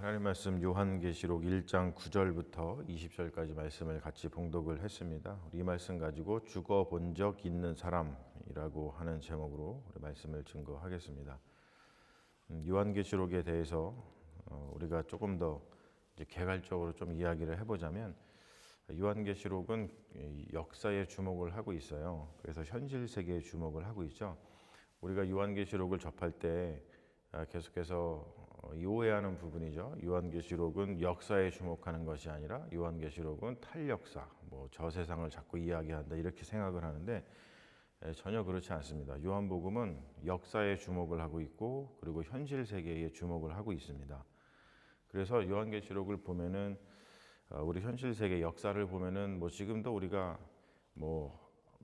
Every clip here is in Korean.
하나님 말씀 요한계시록 1장 9절부터 20절까지 말씀을 같이 봉독을 했습니다. 우리 이 말씀 가지고 죽어본 적 있는 사람이라고 하는 제목으로 우리 말씀을 증거하겠습니다. 요한계시록에 대해서 우리가 조금 더 이제 개괄적으로 좀 이야기를 해보자면, 요한계시록은 역사에 주목을 하고 있어요. 그래서 현실 세계에 주목을 하고 있죠. 우리가 요한계시록을 접할 때 계속해서 오해하는 부분이죠. 요한계시록은 역사에 주목하는 것이 아니라 요한계시록은 탈역사, 저 세상을 자꾸 이야기한다 이렇게 생각을 하는데 전혀 그렇지 않습니다. 요한복음은 역사에 주목을 하고 있고 그리고 현실 세계에 주목을 하고 있습니다. 그래서 요한계시록을 보면은 우리 현실 세계 역사를 보면은 지금도 우리가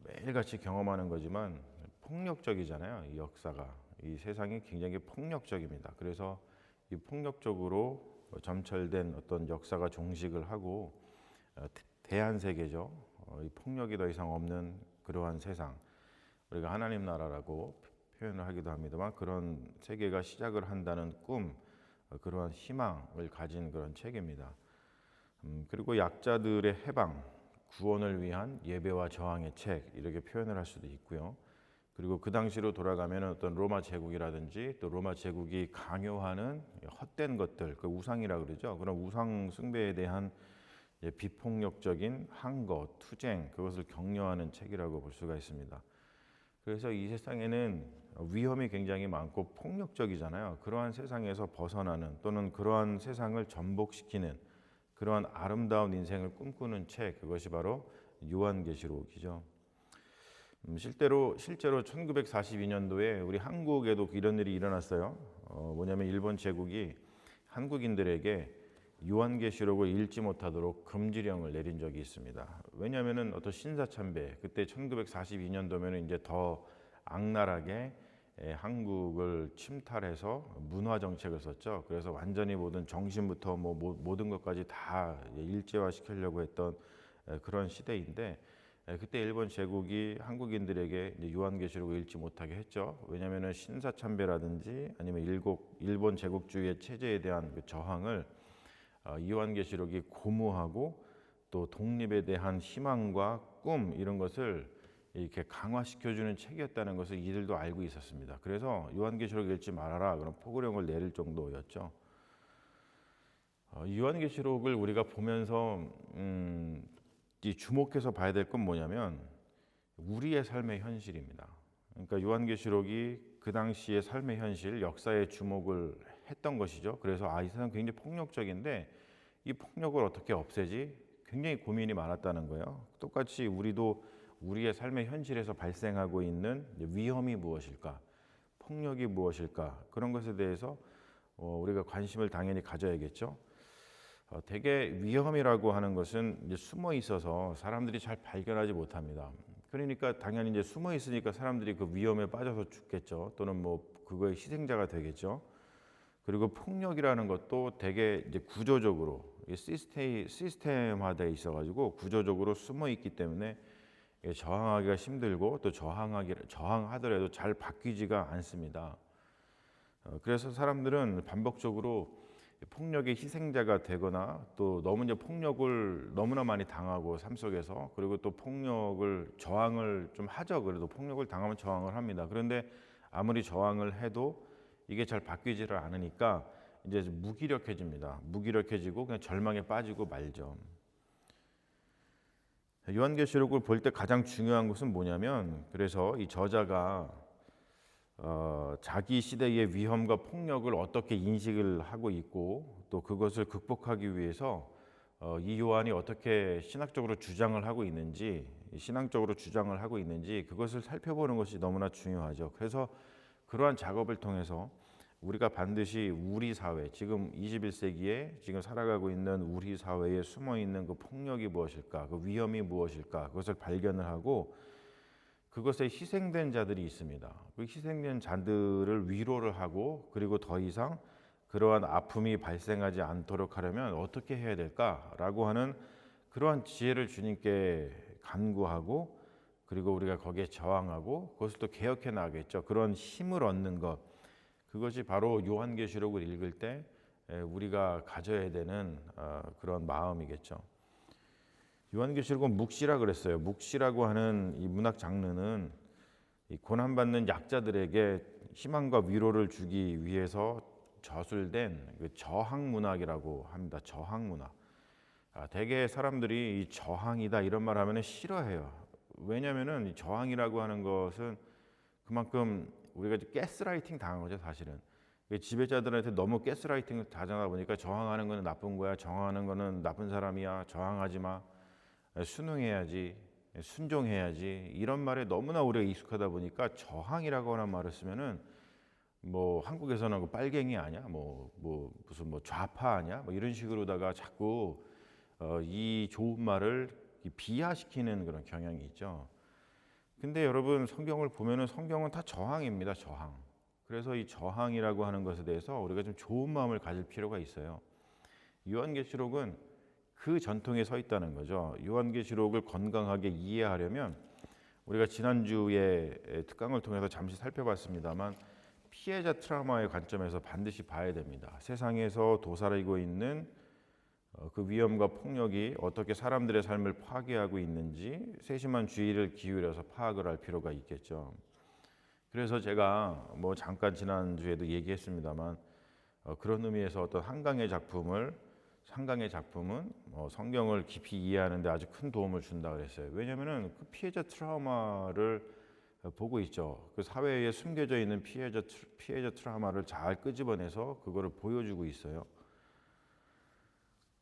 매일같이 경험하는 거지만 폭력적이잖아요. 이 역사가, 이 세상이 굉장히 폭력적입니다. 그래서 이 폭력적으로 점철된 어떤 역사가 종식을 하고 대한세계죠. 이 폭력이 더 이상 없는 그러한 세상, 우리가 하나님 나라라고 표현을 하기도 합니다만 그런 세계가 시작을 한다는 꿈, 그러한 희망을 가진 그런 책입니다. 그리고 약자들의 해방, 구원을 위한 예배와 저항의 책, 이렇게 표현을 할 수도 있고요. 그리고 그 당시로 돌아가면 어떤 로마 제국이라든지 또 로마 제국이 강요하는 헛된 것들, 그 우상이라 그러죠. 그런 우상 숭배에 대한 비폭력적인 항거, 투쟁, 그것을 격려하는 책이라고 볼 수가 있습니다. 그래서 이 세상에는 위험이 굉장히 많고 폭력적이잖아요. 그러한 세상에서 벗어나는, 또는 그러한 세상을 전복시키는 그러한 아름다운 인생을 꿈꾸는 책, 그것이 바로 요한계시록이죠. 실제로 1942년도에 우리 한국에도 이런 일이 일어났어요. 뭐냐면 일본 제국이 한국인들에게 요한계시록을 읽지 못하도록 금지령을 내린 적이 있습니다. 왜냐하면은 어떤 신사참배, 그때 1942년도면 이제 더 악랄하게 한국을 침탈해서 문화 정책을 썼죠. 그래서 완전히 모든 정신부터 모든 것까지 다 일제화 시키려고 했던 그런 시대인데, 그때 일본 제국이 한국인들에게 요한계시록을 읽지 못하게 했죠. 왜냐하면 신사참배라든지 아니면 일본 제국주의의 체제에 대한 그 저항을 요한계시록이 고무하고 또 독립에 대한 희망과 꿈, 이런 것을 이렇게 강화시켜주는 책이었다는 것을 이들도 알고 있었습니다. 그래서 요한계시록 읽지 말아라, 그런 포고령을 내릴 정도였죠. 요한계시록을 우리가 보면서 이 주목해서 봐야 될 건 뭐냐면 우리의 삶의 현실입니다. 그러니까 요한계시록이 그 당시의 삶의 현실, 역사에 주목을 했던 것이죠. 그래서 이 세상 굉장히 폭력적인데 이 폭력을 어떻게 없애지? 굉장히 고민이 많았다는 거예요. 똑같이 우리도 우리의 삶의 현실에서 발생하고 있는 위험이 무엇일까? 폭력이 무엇일까? 그런 것에 대해서 우리가 관심을 당연히 가져야겠죠. 대개 위험이라고 하는 것은 이제 숨어 있어서 사람들이 잘 발견하지 못합니다. 그러니까 당연히 이제 숨어 있으니까 사람들이 그 위험에 빠져서 죽겠죠. 또는 그거의 희생자가 되겠죠. 그리고 폭력이라는 것도 대개 이제 구조적으로 시스템화되어 있어가지고 구조적으로 숨어 있기 때문에 저항하기가 힘들고 또 저항하더라도 잘 바뀌지가 않습니다. 그래서 사람들은 반복적으로 폭력의 희생자가 되거나 또 너무 폭력을 너무나 많이 당하고 삶 속에서, 그리고 또 저항을 좀 하죠. 그래도 폭력을 당하면 저항을 합니다. 그런데 아무리 저항을 해도 이게 잘 바뀌지를 않으니까 이제 무기력해집니다. 무기력해지고 그냥 절망에 빠지고 말죠. 요한계시록을 볼 때 가장 중요한 것은 뭐냐면, 그래서 이 저자가 자기 시대의 위험과 폭력을 어떻게 인식을 하고 있고 또 그것을 극복하기 위해서 이 요한이 어떻게 신앙적으로 주장을 하고 있는지 그것을 살펴보는 것이 너무나 중요하죠. 그래서 그러한 작업을 통해서 우리가 반드시 우리 사회, 지금 21세기에 지금 살아가고 있는 우리 사회에 숨어있는 그 폭력이 무엇일까, 그 위험이 무엇일까, 그것을 발견을 하고 그것에 희생된 자들이 있습니다. 그 희생된 자들을 위로를 하고, 그리고 더 이상 그러한 아픔이 발생하지 않도록 하려면 어떻게 해야 될까라고 하는 그러한 지혜를 주님께 간구하고, 그리고 우리가 거기에 저항하고 그것을 또 개혁해 나가겠죠. 그런 힘을 얻는 것, 그것이 바로 요한계시록을 읽을 때 우리가 가져야 되는 그런 마음이겠죠. 요한계시록은 묵시라 그랬어요. 묵시라고 하는 이 문학 장르는 이 고난받는 약자들에게 희망과 위로를 주기 위해서 저술된 그 저항 문학이라고 합니다. 저항 문학. 대개 사람들이 이 저항이다 이런 말 하면 싫어해요. 왜냐하면은 이 저항이라고 하는 것은 그만큼 우리가 가스라이팅 당한 거죠, 사실은. 지배자들한테 너무 가스라이팅을 당하다 보니까 저항하는 거는 나쁜 거야, 저항하는 거는 나쁜 사람이야, 저항하지 마, 순응해야지, 순종해야지 이런 말에 너무나 우리가 익숙하다 보니까 저항이라고 하는 말을 쓰면은 뭐 한국에서는 그 빨갱이 아니야, 무슨 좌파 아니야, 뭐 이런 식으로다가 자꾸 이 좋은 말을 비하시키는 그런 경향이 있죠. 근데 여러분 성경을 보면은 성경은 다 저항입니다. 저항. 그래서 이 저항이라고 하는 것에 대해서 우리가 좀 좋은 마음을 가질 필요가 있어요. 요한계시록은 그 전통에 서 있다는 거죠. 요한계시록을 건강하게 이해하려면 우리가 지난주에 특강을 통해서 잠시 살펴봤습니다만 피해자 트라우마의 관점에서 반드시 봐야 됩니다. 세상에서 도사리고 있는 그 위험과 폭력이 어떻게 사람들의 삶을 파괴하고 있는지 세심한 주의를 기울여서 파악을 할 필요가 있겠죠. 그래서 제가 잠깐 지난주에도 얘기했습니다만 그런 의미에서 어떤 한강의 작품은 성경을 깊이 이해하는 데 아주 큰 도움을 준다 그랬어요. 왜냐하면 그 피해자 트라우마를 보고 있죠. 그 사회에 숨겨져 있는 피해자 트라우마를 잘 끄집어내서 그거를 보여주고 있어요.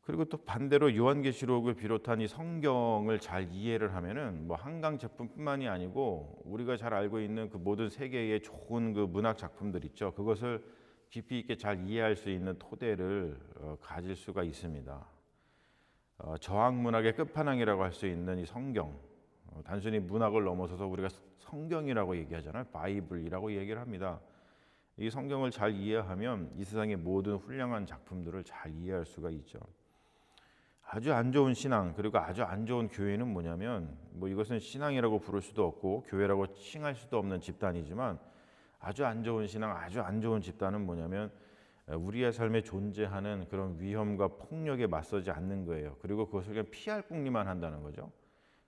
그리고 또 반대로 요한계시록을 비롯한 이 성경을 잘 이해를 하면은 한강 작품뿐만이 아니고 우리가 잘 알고 있는 그 모든 세계의 좋은 그 문학 작품들 있죠. 그것을 깊이 있게 잘 이해할 수 있는 토대를 가질 수가 있습니다. 저항 문학의 끝판왕이라고 할 수 있는 이 성경, 단순히 문학을 넘어서서 우리가 성경이라고 얘기하잖아요. 바이블이라고 얘기를 합니다. 이 성경을 잘 이해하면 이 세상의 모든 훌륭한 작품들을 잘 이해할 수가 있죠. 아주 안 좋은 신앙 그리고 아주 안 좋은 교회는 뭐냐면 이것은 신앙이라고 부를 수도 없고 교회라고 칭할 수도 없는 집단이지만 아주 안 좋은 신앙, 아주 안 좋은 집단은 뭐냐면 우리의 삶에 존재하는 그런 위험과 폭력에 맞서지 않는 거예요. 그리고 그것을 그냥 피할 궁리만 한다는 거죠.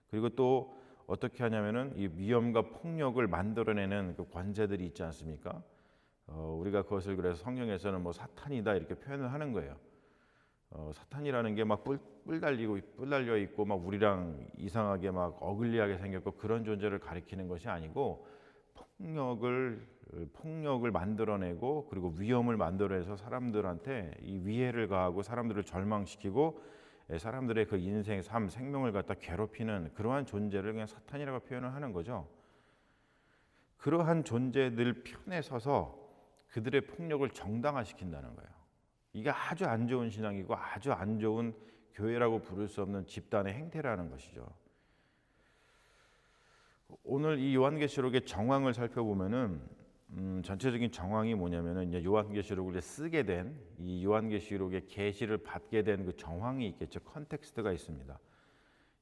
그리고 또 어떻게 하냐면은 이 위험과 폭력을 만들어내는 그 권세들이 있지 않습니까? 우리가 그것을 그래서 성경에서는 사탄이다 이렇게 표현을 하는 거예요. 사탄이라는 게 뿔 달려 있고 우리랑 이상하게 어글리하게 생겼고 그런 존재를 가리키는 것이 아니고 폭력을 만들어내고 그리고 위험을 만들어내서 사람들한테 이 위해를 가하고 사람들을 절망시키고 사람들의 그 인생, 삶, 생명을 갖다 괴롭히는 그러한 존재를 그냥 사탄이라고 표현을 하는 거죠. 그러한 존재들 편에 서서 그들의 폭력을 정당화시킨다는 거예요. 이게 아주 안 좋은 신앙이고 아주 안 좋은 교회라고 부를 수 없는 집단의 행태라는 것이죠. 오늘 이 요한계시록의 정황을 살펴보면은 전체적인 정황이 뭐냐면은 이제 요한계시록을 쓰게 된 이 요한계시록의 계시를 받게 된 그 정황이 있겠죠. 컨텍스트가 있습니다.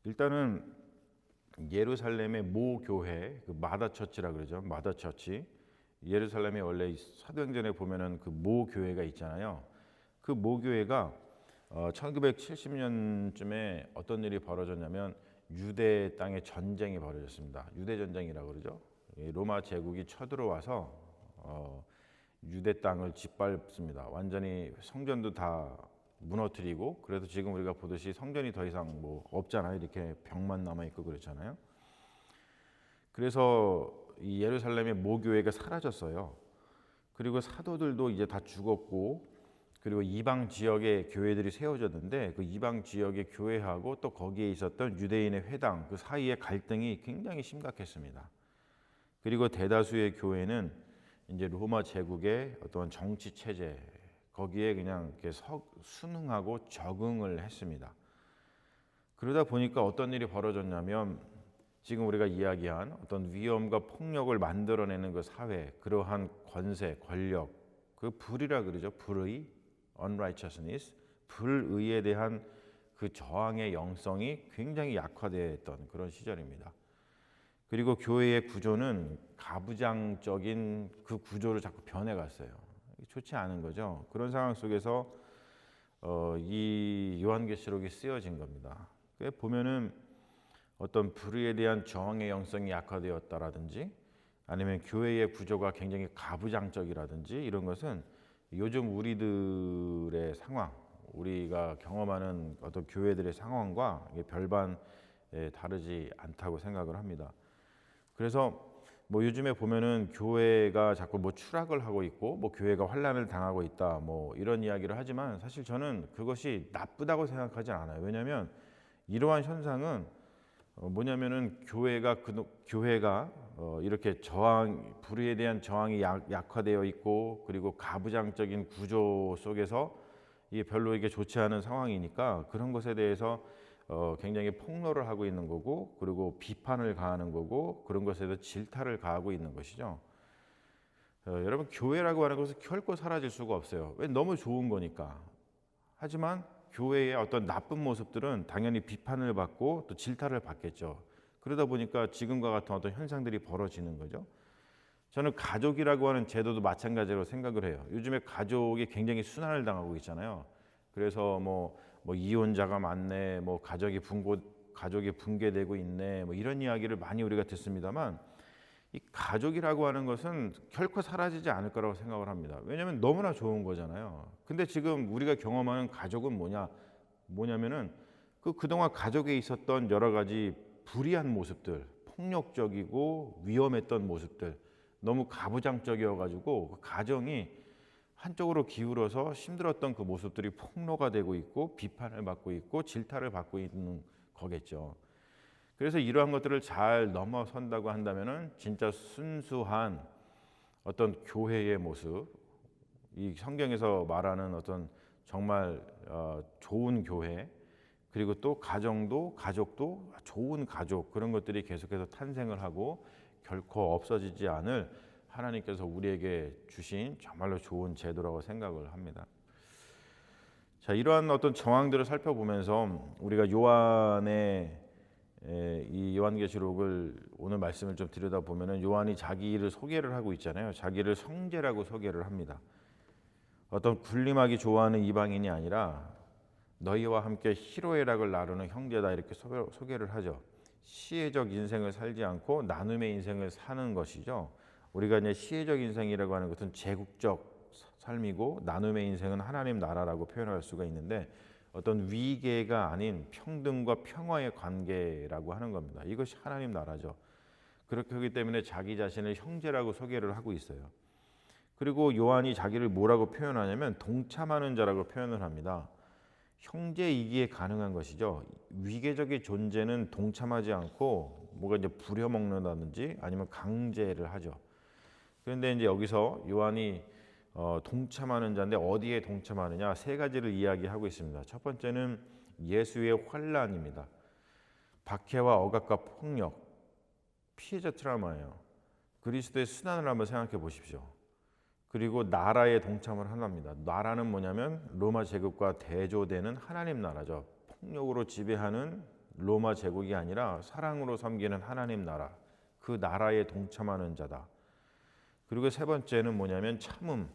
일단은 예루살렘의 모 교회, 그 마다처치라 그러죠. 마다처치. 예루살렘에 원래 사도행전에 보면은 그 모 교회가 있잖아요. 그 모 교회가 1970년쯤에 어떤 일이 벌어졌냐면 유대 땅에 전쟁이 벌어졌습니다. 유대 전쟁이라고 그러죠. 로마 제국이 쳐들어와서 유대 땅을 짓밟습니다. 완전히 성전도 다 무너뜨리고 그래도 지금 우리가 보듯이 성전이 더 이상 없잖아요. 이렇게 벽만 남아 있고 그렇잖아요. 그래서 이 예루살렘의 모교회가 사라졌어요. 그리고 사도들도 이제 다 죽었고 그리고 이방 지역의 교회들이 세워졌는데 그 이방 지역의 교회하고 또 거기에 있었던 유대인의 회당 그 사이의 갈등이 굉장히 심각했습니다. 그리고 대다수의 교회는 이제 로마 제국의 어떤 정치 체제 거기에 그냥 이렇게 순응하고 적응을 했습니다. 그러다 보니까 어떤 일이 벌어졌냐면 지금 우리가 이야기한 어떤 위험과 폭력을 만들어내는 그 사회, 그러한 권세, 권력, 그 불이라 그러죠. 불의, unrighteousness, 불의에 대한 그 저항의 영성이 굉장히 약화되었던 그런 시절입니다. 그리고 교회의 구조는 가부장적인 그 구조로 자꾸 변해갔어요. 좋지 않은 거죠. 그런 상황 속에서 이 요한계시록이 쓰여진 겁니다. 보면은 어떤 불의에 대한 저항의 영성이 약화되었다라든지 아니면 교회의 구조가 굉장히 가부장적이라든지 이런 것은 요즘 우리들의 상황, 우리가 경험하는 어떤 교회들의 상황과 별반 다르지 않다고 생각을 합니다. 그래서 뭐 요즘에 보면은 교회가 자꾸 뭐 추락을 하고 있고 뭐 교회가 환난을 당하고 있다 뭐 이런 이야기를 하지만 사실 저는 그것이 나쁘다고 생각하지 않아요. 왜냐하면 이러한 현상은 뭐냐면은 교회가 이렇게 불의에 대한 저항이 약화되어 있고 그리고 가부장적인 구조 속에서 이게 별로 이게 좋지 않은 상황이니까 그런 것에 대해서 굉장히 폭로를 하고 있는 거고 그리고 비판을 가하는 거고 그런 것에 대해서 질타를 가하고 있는 것이죠. 여러분 교회라고 하는 것은 결코 사라질 수가 없어요. 왜? 너무 좋은 거니까. 하지만 교회의 어떤 나쁜 모습들은 당연히 비판을 받고 또 질타를 받겠죠. 그러다 보니까 지금과 같은 어떤 현상들이 벌어지는 거죠. 저는 가족이라고 하는 제도도 마찬가지로 생각을 해요. 요즘에 가족이 굉장히 순환을 당하고 있잖아요. 그래서 뭐 이혼자가 많네, 뭐 가족이 붕괴되고 있네, 뭐 이런 이야기를 많이 우리가 듣습니다만 이 가족이라고 하는 것은 결코 사라지지 않을 거라고 생각을 합니다. 왜냐하면 너무나 좋은 거잖아요. 근데 지금 우리가 경험하는 가족은 뭐냐면은 그동안 가족에 있었던 여러 가지 불의한 모습들, 폭력적이고 위험했던 모습들, 너무 가부장적이어가지고 그 가정이 한쪽으로 기울어서 힘들었던 그 모습들이 폭로가 되고 있고 비판을 받고 있고 질타를 받고 있는 거겠죠. 그래서 이러한 것들을 잘 넘어선다고 한다면은 진짜 순수한 어떤 교회의 모습, 이 성경에서 말하는 어떤 정말 좋은 교회, 그리고 또 가족도 좋은 가족 그런 것들이 계속해서 탄생을 하고 결코 없어지지 않을 하나님께서 우리에게 주신 정말로 좋은 제도라고 생각을 합니다. 자, 이러한 어떤 정황들을 살펴보면서 우리가 이 요한계시록을 오늘 말씀을 좀 들여다보면은 요한이 자기를 소개를 하고 있잖아요. 자기를 성제라고 소개를 합니다. 어떤 군림하기 좋아하는 이방인이 아니라 너희와 함께 희로애락을 나누는 형제다 이렇게 소개를 하죠. 시혜적 인생을 살지 않고 나눔의 인생을 사는 것이죠. 우리가 이제 시혜적 인생이라고 하는 것은 제국적 삶이고 나눔의 인생은 하나님 나라라고 표현할 수가 있는데 어떤 위계가 아닌 평등과 평화의 관계라고 하는 겁니다. 이것이 하나님 나라죠. 그렇게 하기 때문에 자기 자신을 형제라고 소개를 하고 있어요. 그리고 요한이 자기를 뭐라고 표현하냐면 동참하는 자라고 표현을 합니다. 형제이기에 가능한 것이죠. 위계적인 존재는 동참하지 않고 뭐가 이제 부려먹는다든지 아니면 강제를 하죠. 그런데 이제 여기서 요한이 동참하는 자인데 어디에 동참하느냐 세 가지를 이야기하고 있습니다. 첫 번째는 예수의 환난입니다. 박해와 억압과 폭력, 피해자 트라우마예요. 그리스도의 순환을 한번 생각해 보십시오. 그리고 나라에 동참을 합니다. 나라는 뭐냐면 로마 제국과 대조되는 하나님 나라죠. 폭력으로 지배하는 로마 제국이 아니라 사랑으로 섬기는 하나님 나라. 그 나라에 동참하는 자다. 그리고 세 번째는 뭐냐면 참음,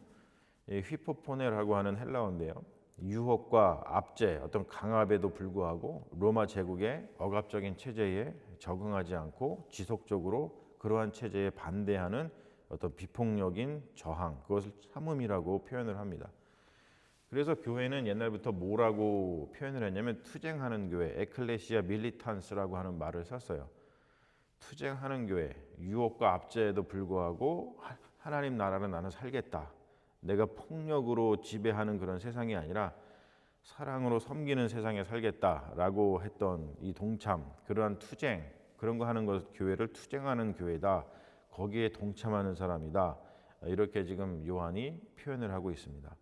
휘포포네라고 하는 헬라어인데요. 유혹과 압제, 어떤 강압에도 불구하고 로마 제국의 억압적인 체제에 적응하지 않고 지속적으로 그러한 체제에 반대하는 어떤 비폭력인 저항, 그것을 참음이라고 표현을 합니다. 그래서 교회는 옛날부터 뭐라고 표현을 했냐면 투쟁하는 교회, 에클레시아 밀리탄스라고 하는 말을 썼어요. 투쟁하는 교회, 유혹과 압제에도 불구하고 하나님 나라는 나는 살겠다. 내가 폭력으로 지배하는 그런 세상이 아니라 사랑으로 섬기는 세상에 살겠다라고 했던 이 동참, 그러한 투쟁, 그런 거 하는 것, 교회를 투쟁하는 교회다. 거기에 동참하는 사람이다. 이렇게 지금 요한이 표현을 하고 있습니다.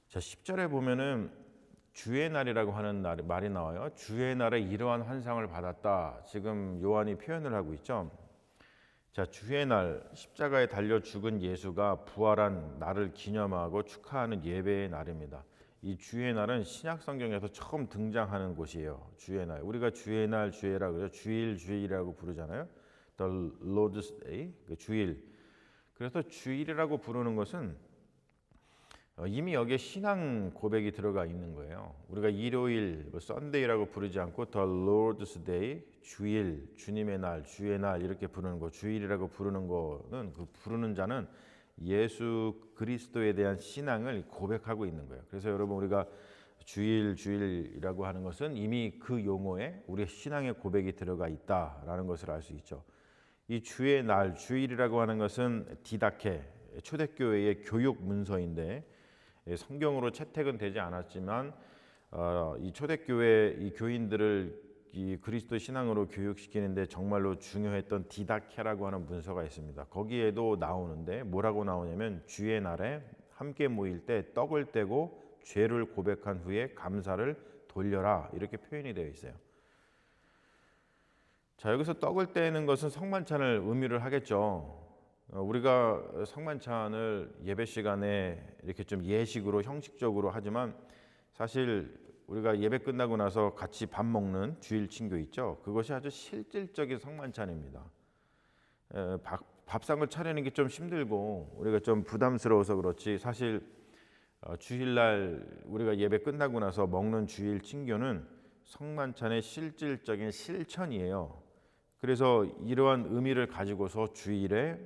자, 10절에 보면은 주의 날이라고 하는 말이 나와요. 주의 날에 이러한 환상을 받았다. 지금 요한이 표현을 하고 있죠. 자, 주의 날, 십자가에 달려 죽은 예수가 부활한 날을 기념하고 축하하는 예배의 날입니다. 이 주의 날은 신약 성경에서 처음 등장하는 곳이에요. 주의 날. 우리가 주의 날, 주의라고 그러죠. 주일이라고 부르잖아요. The Lord's Day, 그 주일. 그래서 주일이라고 부르는 것은 이미 여기에 신앙 고백이 들어가 있는 거예요. 우리가 일요일, 썬데이라고 부르지 않고 The Lord's Day, 주일, 주님의 날, 주의 날 이렇게 부르는 거, 주일이라고 부르는 거는 그 부르는 자는 예수 그리스도에 대한 신앙을 고백하고 있는 거예요. 그래서 여러분 우리가 주일이라고 하는 것은 이미 그 용어에 우리의 신앙의 고백이 들어가 있다라는 것을 알 수 있죠. 이 주의 날, 주일이라고 하는 것은 디다케, 초대교회의 교육 문서인데 성경으로 채택은 되지 않았지만 이 초대교회 이 교인들을 이 그리스도 신앙으로 교육시키는데 정말로 중요했던 디다케라고 하는 문서가 있습니다. 거기에도 나오는데 뭐라고 나오냐면 주의 날에 함께 모일 때 떡을 떼고 죄를 고백한 후에 감사를 돌려라 이렇게 표현이 되어 있어요. 자, 여기서 떡을 떼는 것은 성만찬을 의미를 하겠죠. 우리가 성만찬을 예배 시간에 이렇게 좀 예식으로 형식적으로 하지만 사실 우리가 예배 끝나고 나서 같이 밥 먹는 주일 친교 있죠. 그것이 아주 실질적인 성만찬입니다. 밥상을 차리는 게 좀 힘들고 우리가 좀 부담스러워서 그렇지 사실 주일날 우리가 예배 끝나고 나서 먹는 주일 친교는 성만찬의 실질적인 실천이에요. 그래서 이러한 의미를 가지고서 주일에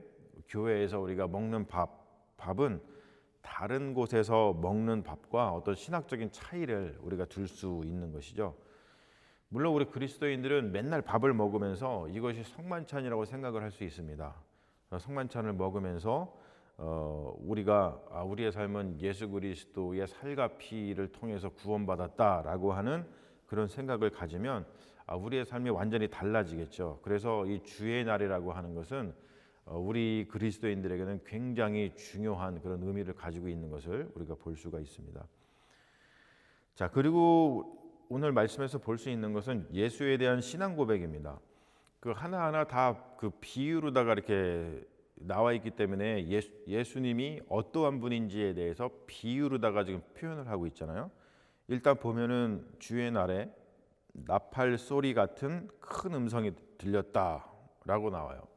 교회에서 우리가 먹는 밥은 다른 곳에서 먹는 밥과 어떤 신학적인 차이를 우리가 둘 수 있는 것이죠. 물론 우리 그리스도인들은 맨날 밥을 먹으면서 이것이 성만찬이라고 생각을 할 수 있습니다. 성만찬을 먹으면서 우리가 우리의 삶은 예수 그리스도의 살과 피를 통해서 구원받았다라고 하는 그런 생각을 가지면 우리의 삶이 완전히 달라지겠죠. 그래서 이 주의 날이라고 하는 것은 우리 그리스도인들에게는 굉장히 중요한 그런 의미를 가지고 있는 것을 우리가 볼 수가 있습니다. 자, 그리고 오늘 말씀에서 볼 수 있는 것은 예수에 대한 신앙 고백입니다. 그 하나하나 다 그 비유로다가 이렇게 나와 있기 때문에 예수님이 어떠한 분인지에 대해서 비유로다가 지금 표현을 하고 있잖아요. 일단 보면은 주의 날에 나팔 소리 같은 큰 음성이 들렸다라고 나와요.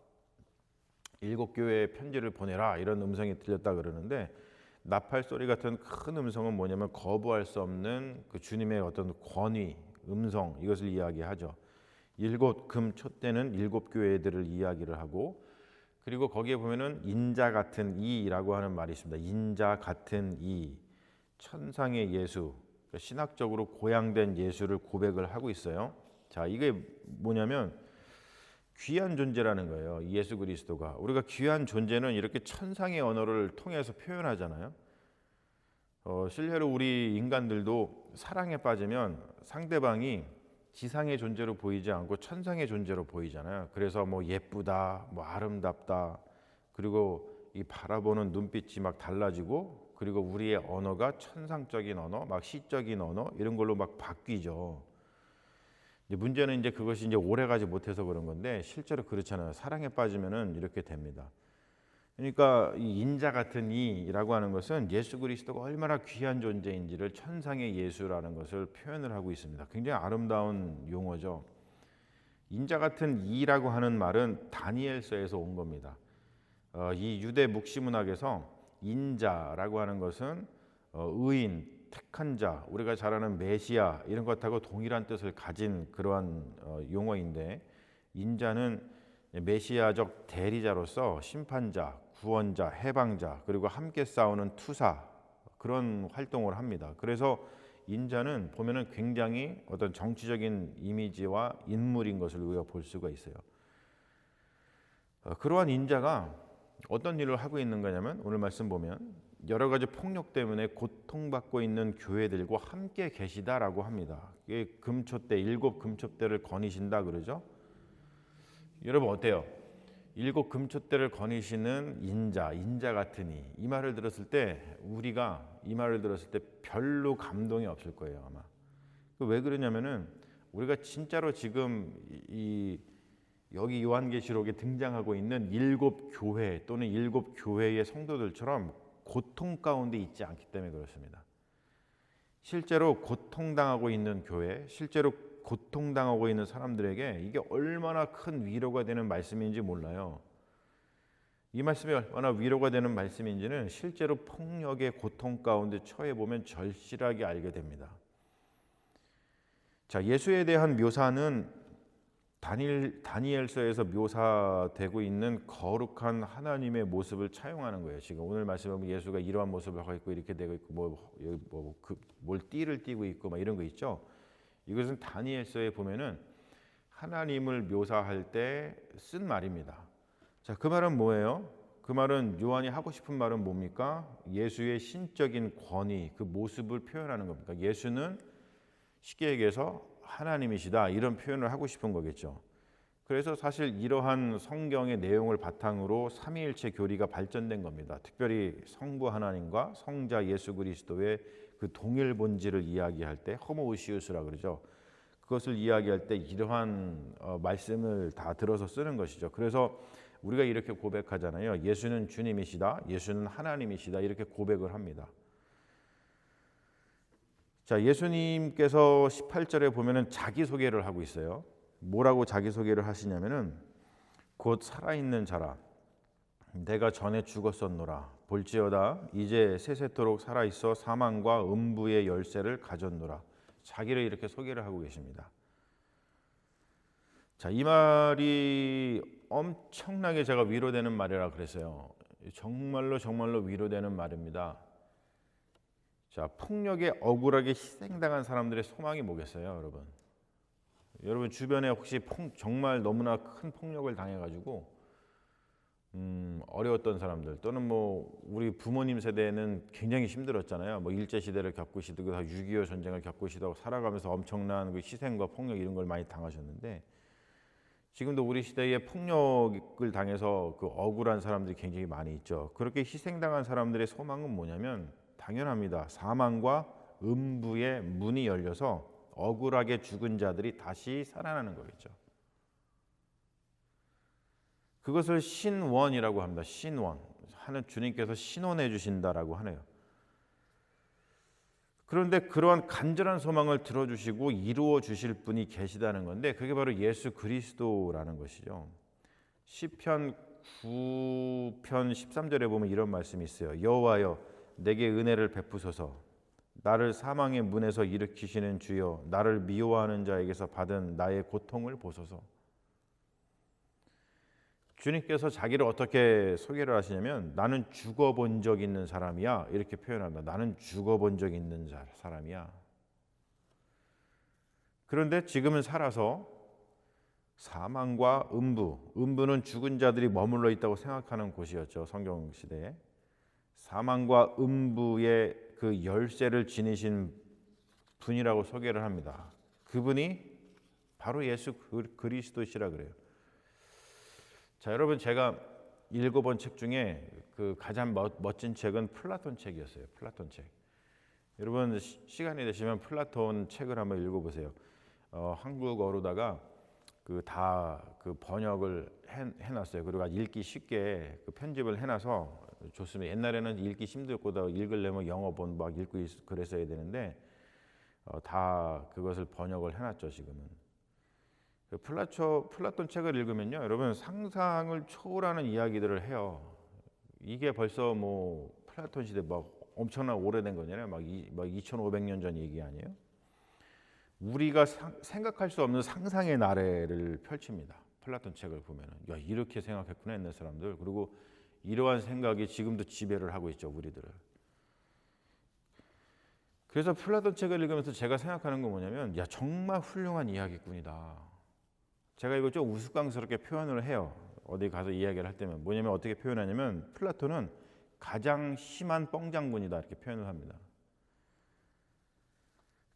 7교회에 편지를 보내라 이런 음성이 들렸다 그러는데 나팔 소리 같은 큰 음성은 뭐냐면 거부할 수 없는 그 주님의 어떤 권위, 음성 이것을 이야기하죠. 7 금촛대는 7교회들을 이야기를 하고 그리고 거기에 보면은 인자 같은 이라고 하는 말이 있습니다. 인자 같은 이 천상의 예수 신학적으로 고양된 예수를 고백을 하고 있어요. 자, 이게 뭐냐면 귀한 존재라는 거예요. 예수 그리스도가 우리가 귀한 존재는 이렇게 천상의 언어를 통해서 표현하잖아요. 실제로 우리 인간들도 사랑에 빠지면 상대방이 지상의 존재로 보이지 않고 천상의 존재로 보이잖아요. 그래서 뭐 예쁘다, 뭐 아름답다, 그리고 이 바라보는 눈빛이 막 달라지고, 그리고 우리의 언어가 천상적인 언어, 막 시적인 언어 이런 걸로 막 바뀌죠. 문제는 이제 그것이 이제 오래가지 못해서 그런 건데 실제로 그렇잖아요. 사랑에 빠지면은 이렇게 됩니다. 그러니까 이 인자 같은 이라고 하는 것은 예수 그리스도가 얼마나 귀한 존재인지를 천상의 예수라는 것을 표현을 하고 있습니다. 굉장히 아름다운 용어죠. 인자 같은 이라고 하는 말은 다니엘서에서 온 겁니다. 이 유대 묵시문학에서 인자라고 하는 것은 의인, 택한 자, 우리가 잘 아는 메시아 이런 것하고 동일한 뜻을 가진 그러한 용어인데 인자는 메시아적 대리자로서 심판자, 구원자, 해방자 그리고 함께 싸우는 투사 그런 활동을 합니다. 그래서 인자는 보면은 굉장히 어떤 정치적인 이미지와 인물인 것을 우리가 볼 수가 있어요. 그러한 인자가 어떤 일을 하고 있는 거냐면 오늘 말씀 보면 여러 가지 폭력 때문에 고통받고 있는 교회들과 함께 계시다라고 합니다. 이게 금촛대, 7 금촛대를 거니신다 그러죠. 여러분 어때요? 7 금촛대를 거니시는 인자 같으니 이 말을 들었을 때 우리가 이 말을 들었을 때 별로 감동이 없을 거예요 아마. 왜 그러냐면은 우리가 진짜로 지금 여기 요한계시록에 등장하고 있는 7 교회 또는 7 교회의 성도들처럼 고통 가운데 있지 않기 때문에 그렇습니다. 실제로 고통당하고 있는 교회, 실제로 고통당하고 있는 사람들에게 이게 얼마나 큰 위로가 되는 말씀인지 몰라요. 이 말씀이 얼마나 위로가 되는 말씀인지는 실제로 폭력의 고통 가운데 처해 보면 절실하게 알게 됩니다. 자, 예수에 대한 묘사는 다니엘서에서 묘사되고 있는 거룩한 하나님의 모습을 차용하는 거예요. 지금 오늘 말씀에 보면 예수가 이러한 모습을 하고 있고 이렇게 되고 있고 뭘 띠를 띠고 있고 막 이런 거 있죠. 이것은 다니엘서에 보면은 하나님을 묘사할 때 쓴 말입니다. 자, 그 말은 뭐예요? 그 말은 요한이 하고 싶은 말은 뭡니까? 예수의 신적인 권위, 그 모습을 표현하는 겁니다. 예수는 쉽게 얘기해서 하나님이시다, 이런 표현을 하고 싶은 거겠죠. 그래서 사실 이러한 성경의 내용을 바탕으로 삼위일체 교리가 발전된 겁니다. 특별히 성부 하나님과 성자 예수 그리스도의 그 동일 본질을 이야기할 때 호모우시우스라 그러죠. 그것을 이야기할 때 이러한 말씀을 다 들어서 쓰는 것이죠. 그래서 우리가 이렇게 고백하잖아요. 예수는 주님이시다, 예수는 하나님이시다, 이렇게 고백을 합니다. 자, 예수님께서 18절에 보면은 자기소개를 하고 있어요. 뭐라고 자기소개를 하시냐면은 곧 살아있는 자라, 내가 전에 죽었었노라, 볼지어다 이제 세세토록 살아있어 사망과 음부의 열쇠를 가졌노라. 자기를 이렇게 소개를 하고 계십니다. 자, 이 말이 엄청나게 제가 위로되는 말이라 그랬어요. 정말로 위로되는 말입니다. 자, 폭력에 억울하게 희생당한 사람들의 소망이 뭐겠어요, 여러분? 여러분 주변에 혹시 정말 너무나 큰 폭력을 당해가지고 어려웠던 사람들, 또는 뭐 우리 부모님 세대는 굉장히 힘들었잖아요. 뭐 일제 시대를 겪으시고 다 6.25 전쟁을 겪으시다가 살아가면서 엄청난 그 희생과 폭력 이런 걸 많이 당하셨는데, 지금도 우리 시대에 폭력을 당해서 그 억울한 사람들이 굉장히 많이 있죠. 그렇게 희생당한 사람들의 소망은 뭐냐면 당연합니다. 사망과 음부의 문이 열려서 억울하게 죽은 자들이 다시 살아나는 거겠죠. 그것을 신원이라고 합니다. 신원. 하는 주님께서 신원해 주신다라고 하네요. 그런데 그러한 간절한 소망을 들어주시고 이루어 주실 분이 계시다는 건데, 그게 바로 예수 그리스도라는 것이죠. 시편 9편 13절에 보면 이런 말씀이 있어요. 여호와여 내게 은혜를 베푸소서, 나를 사망의 문에서 일으키시는 주여, 나를 미워하는 자에게서 받은 나의 고통을 보소서. 주님께서 자기를 어떻게 소개를 하시냐면 나는 죽어본 적 있는 사람이야, 이렇게 표현합니다. 나는 죽어본 적 있는 사람이야. 그런데 지금은 살아서 사망과 음부는 죽은 자들이 머물러 있다고 생각하는 곳이었죠. 성경 시대에. 사망과 음부의 그 열쇠를 지니신 분이라고 소개를 합니다. 그분이 바로 예수 그리스도시라 그래요. 자, 여러분 제가 읽어본 책 중에 그 가장 멋진 책은 플라톤 책이었어요. 플라톤 책. 여러분 시간이 되시면 플라톤 책을 한번 읽어보세요. 한국어로다가 그 번역을 해놨어요. 그리고 읽기 쉽게 그 편집을 해놔서 좋습니다. 옛날에는 읽기 힘들고 읽으려면 영어본 막 읽고 그랬어야 되는데 다 그것을 번역을 해놨죠. 지금은. 플라톤 책을 읽으면요, 여러분 상상을 초월하는 이야기들을 해요. 이게 벌써 뭐 플라톤 시대 막 엄청나 오래된 거잖아요. 막 2,500년 전 얘기 아니에요? 우리가 생각할 수 없는 상상의 나래를 펼칩니다. 플라톤 책을 보면은 야, 이렇게 생각했구나 옛날 사람들. 그리고 이러한 생각이 지금도 지배를 하고 있죠, 우리들을. 그래서 플라톤 책을 읽으면서 제가 생각하는 건 뭐냐면, 야, 정말 훌륭한 이야기꾼이다. 제가 이걸 좀 우스꽝스럽게 표현을 해요. 어디 가서 이야기를 할 때면. 뭐냐면 어떻게 표현하냐면 플라톤은 가장 심한 뻥장군이다, 이렇게 표현을 합니다.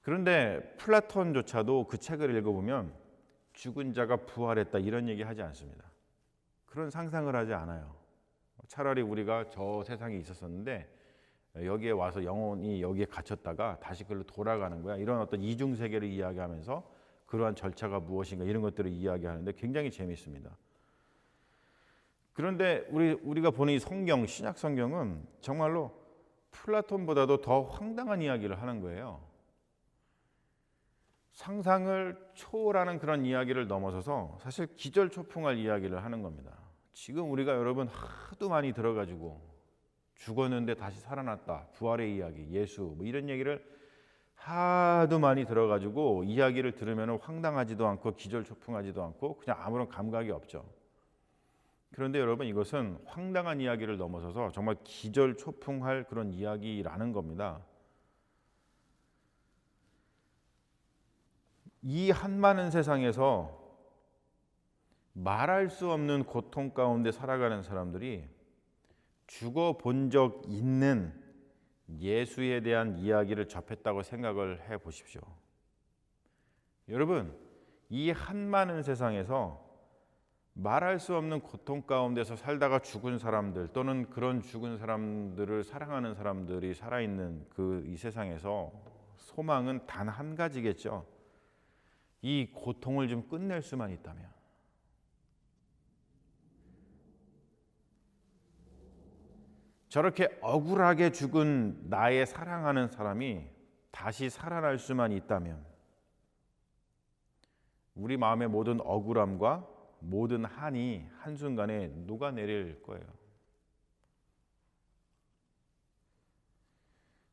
그런데 플라톤조차도 그 책을 읽어보면 죽은 자가 부활했다 이런 얘기 하지 않습니다. 그런 상상을 하지 않아요. 차라리 우리가 저 세상에 있었었는데 여기에 와서 영혼이 여기에 갇혔다가 다시 그걸로 돌아가는 거야, 이런 어떤 이중세계를 이야기하면서 그러한 절차가 무엇인가 이런 것들을 이야기하는데 굉장히 재미있습니다. 그런데 우리가 보는 이 성경, 신약 성경은 정말로 플라톤보다도 더 황당한 이야기를 하는 거예요. 상상을 초월하는 그런 이야기를 넘어서서 사실 기절초풍할 이야기를 하는 겁니다. 지금 우리가 여러분 하도 많이 들어가지고 죽었는데 다시 살아났다, 부활의 이야기, 예수 뭐 이런 얘기를 하도 많이 들어가지고 이야기를 들으면 황당하지도 않고 기절초풍하지도 않고 그냥 아무런 감각이 없죠. 그런데 여러분 이것은 황당한 이야기를 넘어서서 정말 기절초풍할 그런 이야기라는 겁니다. 이 한많은 세상에서 말할 수 없는 고통 가운데 살아가는 사람들이 죽어본 적 있는 예수에 대한 이야기를 접했다고 생각을 해 보십시오. 여러분, 이 한많은 세상에서 말할 수 없는 고통 가운데서 살다가 죽은 사람들 또는 그런 죽은 사람들을 사랑하는 사람들이 살아있는 이 세상에서 소망은 단 한 가지겠죠. 이 고통을 좀 끝낼 수만 있다면. 저렇게 억울하게 죽은 나의 사랑하는 사람이 다시 살아날 수만 있다면 우리 마음의 모든 억울함과 모든 한이 한순간에 녹아내릴 거예요.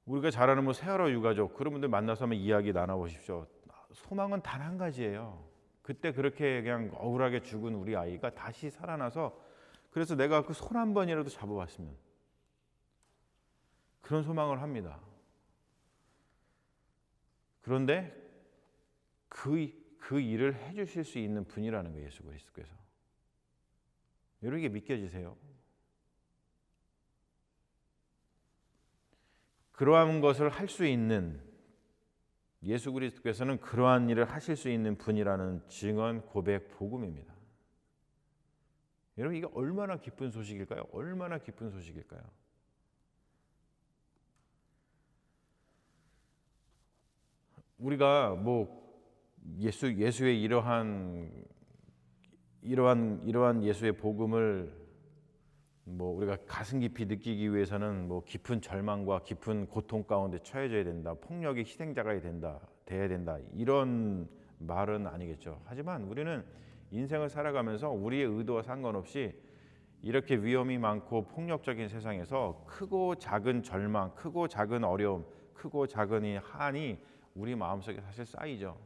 우리가 잘 아는 세월호 유가족 그런 분들 만나서 한번 이야기 나눠보십시오. 소망은 단 한 가지예요. 그때 그렇게 그냥 억울하게 죽은 우리 아이가 다시 살아나서 그래서 내가 그 손 한 번이라도 잡아봤으면 그런 소망을 합니다. 그런데 그 일을 해주실 수 있는 분이라는 거예요. 예수 그리스도께서. 여러분 이게 믿겨지세요? 그러한 것을 할 수 있는 예수 그리스도께서는 그러한 일을 하실 수 있는 분이라는 증언, 고백, 복음입니다. 여러분 이게 얼마나 기쁜 소식일까요? 얼마나 기쁜 소식일까요? 우리가 예수의 이러한 예수의 복음을 우리가 가슴 깊이 느끼기 위해서는 깊은 절망과 깊은 고통 가운데 처해져야 된다, 폭력의 희생자가 돼야 된다 이런 말은 아니겠죠. 하지만 우리는 인생을 살아가면서 우리의 의도와 상관없이 이렇게 위험이 많고 폭력적인 세상에서 크고 작은 절망, 크고 작은 어려움, 크고 작은 한이 우리 마음속에 사실 쌓이죠.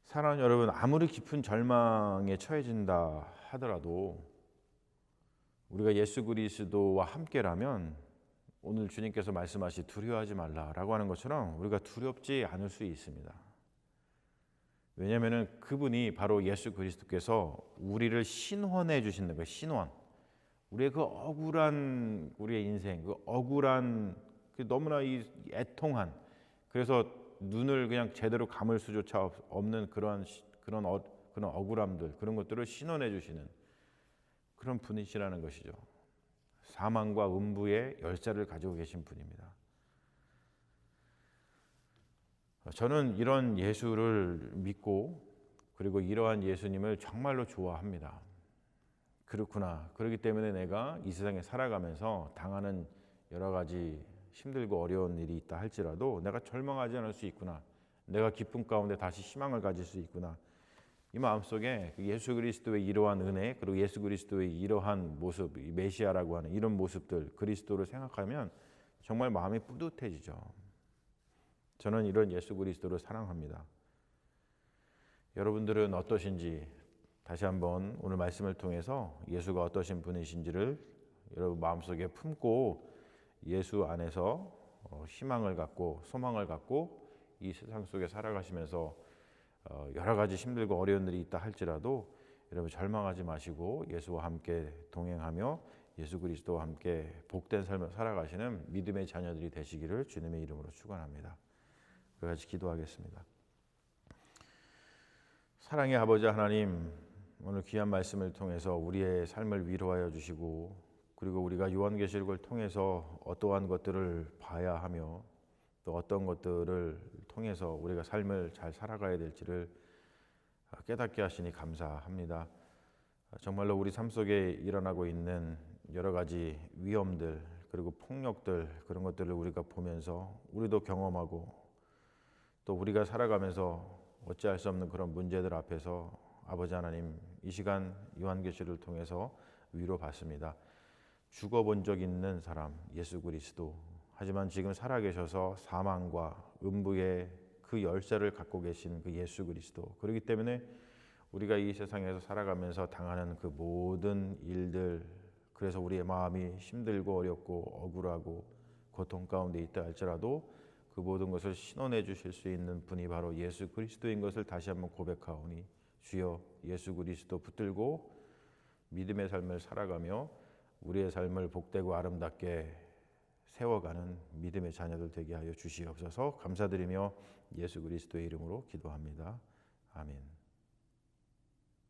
사랑하는 여러분, 아무리 깊은 절망에 처해진다 하더라도 우리가 예수 그리스도와 함께라면 오늘 주님께서 말씀하시 두려워하지 말라라고 하는 것처럼 우리가 두렵지 않을 수 있습니다. 왜냐하면 그분이 바로 예수 그리스도께서 우리를 신원해 주시는 거예요. 신원. 우리의 그 억울한 우리의 인생, 그 억울한 너무나 이 애통한 그래서 눈을 그냥 제대로 감을 수조차 없는 그런 억울함들 그런 것들을 신원해 주시는 그런 분이시라는 것이죠. 사망과 음부의 열쇠를 가지고 계신 분입니다. 저는 이런 예수를 믿고 그리고 이러한 예수님을 정말로 좋아합니다. 그렇구나. 그렇기 때문에 내가 이 세상에 살아가면서 당하는 여러 가지 힘들고 어려운 일이 있다 할지라도 내가 절망하지 않을 수 있구나. 내가 기쁨 가운데 다시 희망을 가질 수 있구나. 이 마음속에 예수 그리스도의 이러한 은혜 그리고 예수 그리스도의 이러한 모습, 메시아라고 하는 이런 모습들 그리스도를 생각하면 정말 마음이 뿌듯해지죠. 저는 이런 예수 그리스도를 사랑합니다. 여러분들은 어떠신지 다시 한번 오늘 말씀을 통해서 예수가 어떠신 분이신지를 여러분 마음속에 품고 예수 안에서 희망을 갖고 소망을 갖고 이 세상 속에 살아가시면서 여러 가지 힘들고 어려운 일이 있다 할지라도 여러분 절망하지 마시고 예수와 함께 동행하며 예수 그리스도와 함께 복된 삶을 살아가시는 믿음의 자녀들이 되시기를 주님의 이름으로 축원합니다. 같이 기도하겠습니다. 사랑의 아버지 하나님, 오늘 귀한 말씀을 통해서 우리의 삶을 위로하여 주시고 그리고 우리가 요한계시록을 통해서 어떠한 것들을 봐야 하며 또 어떤 것들을 통해서 우리가 삶을 잘 살아가야 될지를 깨닫게 하시니 감사합니다. 정말로 우리 삶 속에 일어나고 있는 여러 가지 위험들 그리고 폭력들 그런 것들을 우리가 보면서 우리도 경험하고 또 우리가 살아가면서 어찌할 수 없는 그런 문제들 앞에서 아버지 하나님 이 시간 요한계시를 통해서 위로받습니다. 죽어본 적 있는 사람 예수 그리스도, 하지만 지금 살아계셔서 사망과 음부의 그 열쇠를 갖고 계신 그 예수 그리스도, 그렇기 때문에 우리가 이 세상에서 살아가면서 당하는 그 모든 일들, 그래서 우리의 마음이 힘들고 어렵고 억울하고 고통 가운데 있다 할지라도 그 모든 것을 신원해 주실 수 있는 분이 바로 예수 그리스도인 것을 다시 한번 고백하오니, 주여 예수 그리스도 붙들고 믿음의 삶을 살아가며 우리의 삶을 복되고 아름답게 세워가는 믿음의 자녀들 되게 하여 주시옵소서. 감사드리며 예수 그리스도의 이름으로 기도합니다. 아멘.